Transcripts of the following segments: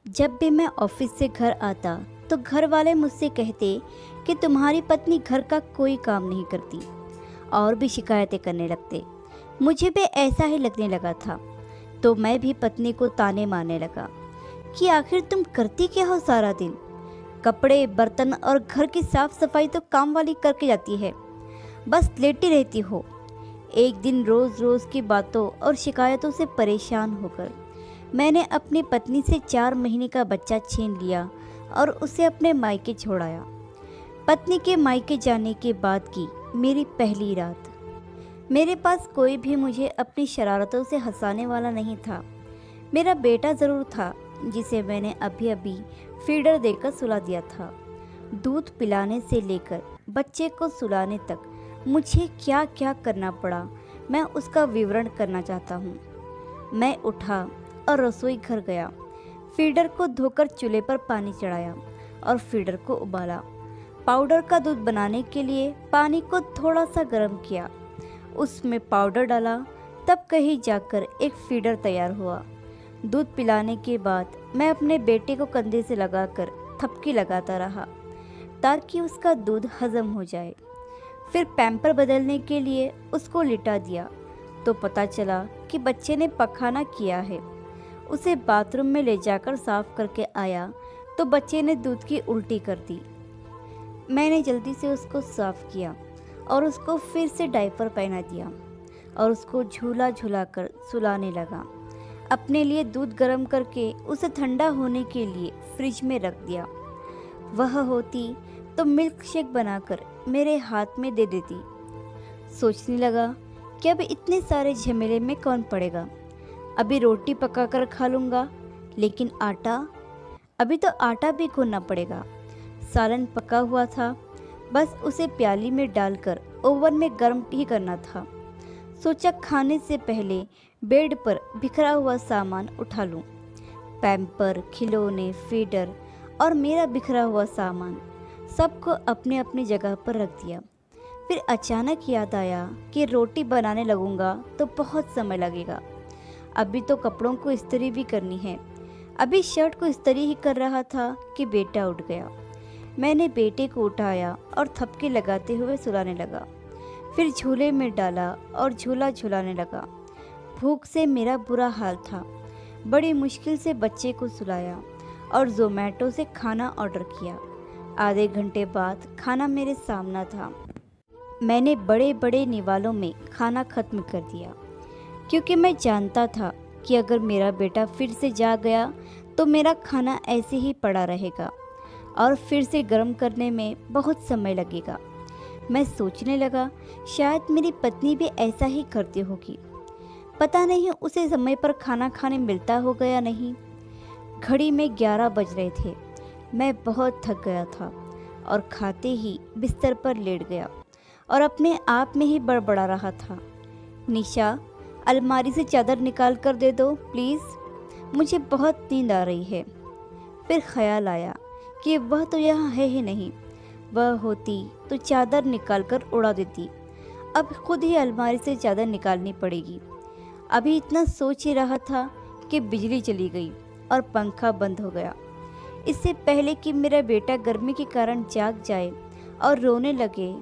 जब भी मैं ऑफिस से घर आता तो घर वाले मुझसे कहते कि तुम्हारी पत्नी घर का कोई काम नहीं करती और भी शिकायतें करने लगते। मुझे भी ऐसा ही लगने लगा था, तो मैं भी पत्नी को ताने मारने लगा कि आखिर तुम करती क्या हो सारा दिन। कपड़े, बर्तन और घर की साफ सफाई तो काम वाली करके जाती है, बस लेटी रहती हो। एक दिन रोज रोज की बातों और शिकायतों से परेशान होकर मैंने अपनी पत्नी से 4 महीने का बच्चा छीन लिया और उसे अपने मायके छोड़ाया। पत्नी के मायके जाने के बाद की मेरी पहली रात। मेरे पास कोई भी मुझे अपनी शरारतों से हंसाने वाला नहीं था। मेरा बेटा ज़रूर था, जिसे मैंने अभी अभी फीडर देकर सुला दिया था। दूध पिलाने से लेकर बच्चे को सुलाने तक मुझे क्या क्या करना पड़ा, मैं उसका विवरण करना चाहता हूँ। मैं उठा और रसोई घर गया। फीडर को धोकर चूल्हे पर पानी चढ़ाया और फीडर को उबाला। पाउडर का दूध बनाने के लिए पानी को थोड़ा सा गर्म किया, उसमें पाउडर डाला, तब कहीं जाकर एक फीडर तैयार हुआ। दूध पिलाने के बाद मैं अपने बेटे को कंधे से लगाकर थपकी लगाता रहा ताकि उसका दूध हजम हो जाए। फिर पैम्पर बदलने के लिए उसको लिटा दिया तो पता चला कि बच्चे ने पखाना किया है। उसे बाथरूम में ले जाकर साफ करके आया तो बच्चे ने दूध की उल्टी कर दी। मैंने जल्दी से उसको साफ किया और उसको फिर से डायपर पहना दिया और उसको झूला झूलाकर सुलाने लगा। अपने लिए दूध गर्म करके उसे ठंडा होने के लिए फ्रिज में रख दिया। वह होती तो मिल्क शेक बनाकर मेरे हाथ में दे देती। सोचने लगा कि अब इतने सारे झमेले में कौन पड़ेगा। अभी रोटी पकाकर खा लूँगा, लेकिन आटा, अभी तो आटा भी गूंदना पड़ेगा। सालन पका हुआ था, बस उसे प्याली में डालकर ओवन में गर्म ही करना था। सोचा खाने से पहले बेड पर बिखरा हुआ सामान उठा लूं। पैम्पर, खिलौने, फीडर और मेरा बिखरा हुआ सामान सबको अपने अपनी जगह पर रख दिया। फिर अचानक याद आया कि रोटी बनाने लगूंगा तो बहुत समय लगेगा। अभी तो कपड़ों को इस्त्री भी करनी है। अभी शर्ट को इस्त्री ही कर रहा था कि बेटा उठ गया। मैंने बेटे को उठाया और थपकी लगाते हुए सुलाने लगा। फिर झूले में डाला और झूला झुलाने लगा। भूख से मेरा बुरा हाल था। बड़ी मुश्किल से बच्चे को सुलाया और ज़ोमैटो से खाना ऑर्डर किया। आधे घंटे बाद खाना मेरे सामने था। मैंने बड़े बड़े निवालों में खाना खत्म कर दिया, क्योंकि मैं जानता था कि अगर मेरा बेटा फिर से जाग गया तो मेरा खाना ऐसे ही पड़ा रहेगा और फिर से गर्म करने में बहुत समय लगेगा। मैं सोचने लगा शायद मेरी पत्नी भी ऐसा ही करती होगी। पता नहीं उसे समय पर खाना खाने मिलता होगा या नहीं। घड़ी में 11 बज रहे थे। मैं बहुत थक गया था और खाते ही बिस्तर पर लेट गया और अपने आप में ही बड़बड़ा रहा था। निशा, अलमारी से चादर निकाल कर दे दो प्लीज़, मुझे बहुत नींद आ रही है। फिर ख्याल आया कि वह तो यहाँ है ही नहीं। वह होती तो चादर निकाल कर उड़ा देती। अब खुद ही अलमारी से चादर निकालनी पड़ेगी। अभी इतना सोच ही रहा था कि बिजली चली गई और पंखा बंद हो गया। इससे पहले कि मेरा बेटा गर्मी के कारण जाग जाए और रोने लगे,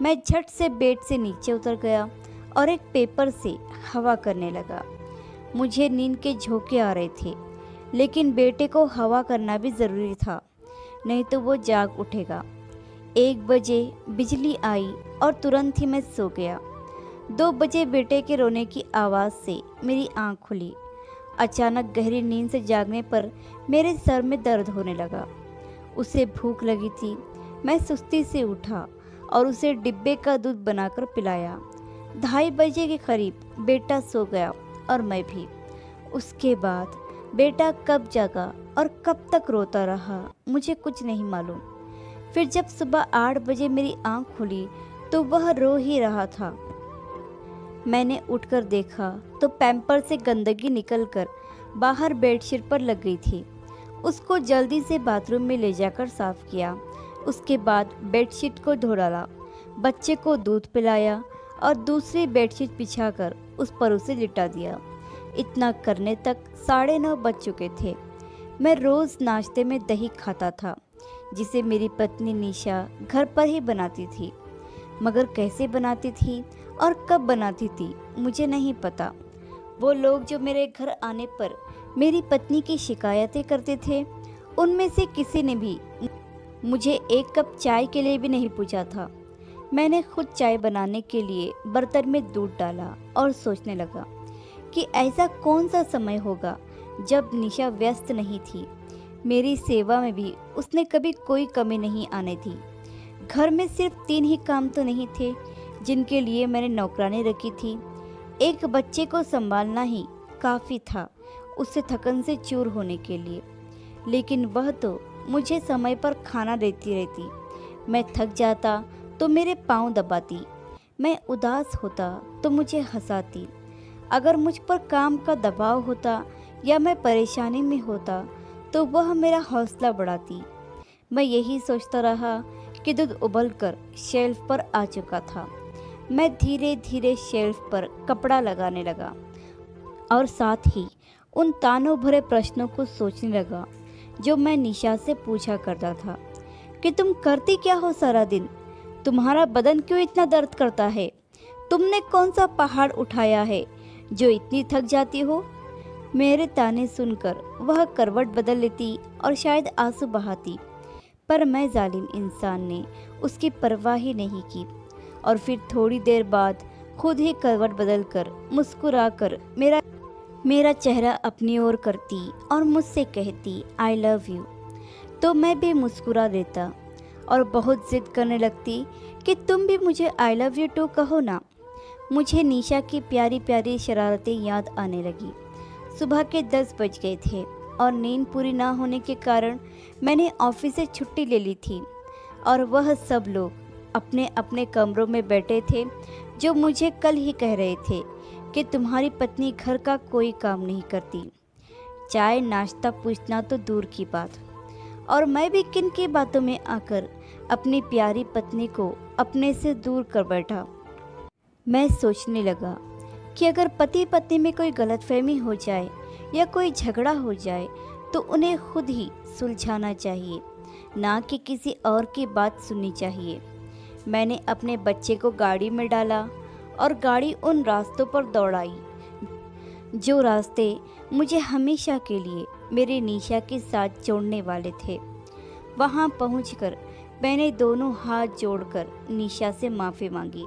मैं झट से बेड से नीचे उतर गया और एक पेपर से हवा करने लगा। मुझे नींद के झोंके आ रहे थे, लेकिन बेटे को हवा करना भी ज़रूरी था, नहीं तो वो जाग उठेगा। 1 बजे बिजली आई और तुरंत ही मैं सो गया। 2 बजे बेटे के रोने की आवाज़ से मेरी आँख खुली। अचानक गहरी नींद से जागने पर मेरे सर में दर्द होने लगा। उसे भूख लगी थी। मैं सुस्ती से उठा और उसे डिब्बे का दूध बनाकर पिलाया। 2:30 बजे के करीब बेटा सो गया और मैं भी। उसके बाद बेटा कब जागा और कब तक रोता रहा मुझे कुछ नहीं मालूम। फिर जब सुबह 8 बजे मेरी आँख खुली तो वह रो ही रहा था। मैंने उठकर देखा तो पैम्पर से गंदगी निकलकर बाहर बेडशीट पर लग गई थी। उसको जल्दी से बाथरूम में ले जाकर साफ किया। उसके बाद बेडशीट को धो डाला, बच्चे को दूध पिलाया और दूसरी बेडशीट बिछाकर उस पर उसे लिटा दिया। इतना करने तक 9:30 बज चुके थे। मैं रोज़ नाश्ते में दही खाता था, जिसे मेरी पत्नी निशा घर पर ही बनाती थी। मगर कैसे बनाती थी और कब बनाती थी मुझे नहीं पता। वो लोग जो मेरे घर आने पर मेरी पत्नी की शिकायतें करते थे, उनमें से किसी ने भी मुझे एक कप चाय के लिए भी नहीं पूछा था। मैंने खुद चाय बनाने के लिए बर्तन में दूध डाला और सोचने लगा कि ऐसा कौन सा समय होगा जब निशा व्यस्त नहीं थी। मेरी सेवा में भी उसने कभी कोई कमी नहीं आने दी। घर में सिर्फ 3 ही काम तो नहीं थे जिनके लिए मैंने नौकरानी रखी थी। एक बच्चे को संभालना ही काफ़ी था उससे थकन से चूर होने के लिए, लेकिन वह तो मुझे समय पर खाना देती रहती। मैं थक जाता तो मेरे पाँव दबाती, मैं उदास होता तो मुझे हंसाती। अगर मुझ पर काम का दबाव होता या मैं परेशानी में होता तो वह मेरा हौसला बढ़ाती। मैं यही सोचता रहा कि दूध उबलकर शेल्फ पर आ चुका था। मैं धीरे धीरे शेल्फ पर कपड़ा लगाने लगा और साथ ही उन तानों भरे प्रश्नों को सोचने लगा जो मैं निशा से पूछा करता था कि तुम करती क्या हो सारा दिन? तुम्हारा बदन क्यों इतना दर्द करता है? तुमने कौन सा पहाड़ उठाया है जो इतनी थक जाती हो? मेरे ताने सुनकर वह करवट बदल लेती और शायद आंसू बहाती, पर मैं जालिम इंसान ने उसकी परवाह ही नहीं की और फिर थोड़ी देर बाद खुद ही करवट बदलकर मुस्कुराकर मेरा चेहरा अपनी ओर करती और मुझसे कहती आई लव यू। तो मैं भी मुस्कुरा देता और बहुत जिद करने लगती कि तुम भी मुझे आई लव यू टू कहो ना। मुझे निशा की प्यारी प्यारी शरारतें याद आने लगी। सुबह के 10 बज गए थे और नींद पूरी ना होने के कारण मैंने ऑफिस से छुट्टी ले ली थी और वह सब लोग अपने अपने कमरों में बैठे थे जो मुझे कल ही कह रहे थे कि तुम्हारी पत्नी घर का कोई काम नहीं करती। चाय नाश्ता पूछना तो दूर की बात, और मैं भी किन की बातों में आकर अपनी प्यारी पत्नी को अपने से दूर कर बैठा। मैं सोचने लगा कि अगर पति पत्नी में कोई गलतफहमी हो जाए या कोई झगड़ा हो जाए तो उन्हें खुद ही सुलझाना चाहिए, ना कि किसी और की बात सुननी चाहिए। मैंने अपने बच्चे को गाड़ी में डाला और गाड़ी उन रास्तों पर दौड़ाई जो रास्ते मुझे हमेशा के लिए मेरी निशा के साथ जोड़ने वाले थे। वहां पहुंचकर मैंने दोनों हाथ जोड़कर निशा से माफ़ी मांगी।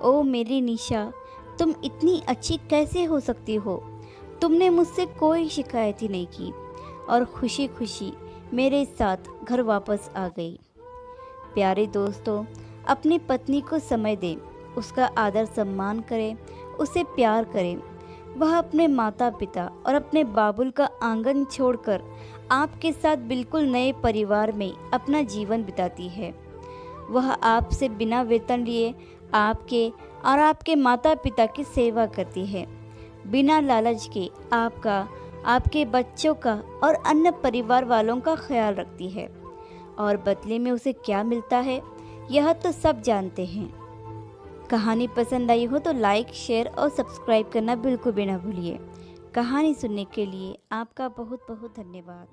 ओ मेरी निशा, तुम इतनी अच्छी कैसे हो सकती हो? तुमने मुझसे कोई शिकायत ही नहीं की और खुशी खुशी मेरे साथ घर वापस आ गई। प्यारे दोस्तों, अपनी पत्नी को समय दें, उसका आदर सम्मान करें, उसे प्यार करें। वह अपने माता पिता और अपने बाबुल का आंगन छोड़कर आपके साथ बिल्कुल नए परिवार में अपना जीवन बिताती है। वह आपसे बिना वेतन लिए आपके और आपके माता पिता की सेवा करती है, बिना लालच के आपका, आपके बच्चों का और अन्य परिवार वालों का ख्याल रखती है। और बदले में उसे क्या मिलता है यह तो सब जानते हैं। कहानी पसंद आई हो तो लाइक, शेयर और सब्सक्राइब करना बिल्कुल भी ना भूलिए। कहानी सुनने के लिए आपका बहुत बहुत धन्यवाद।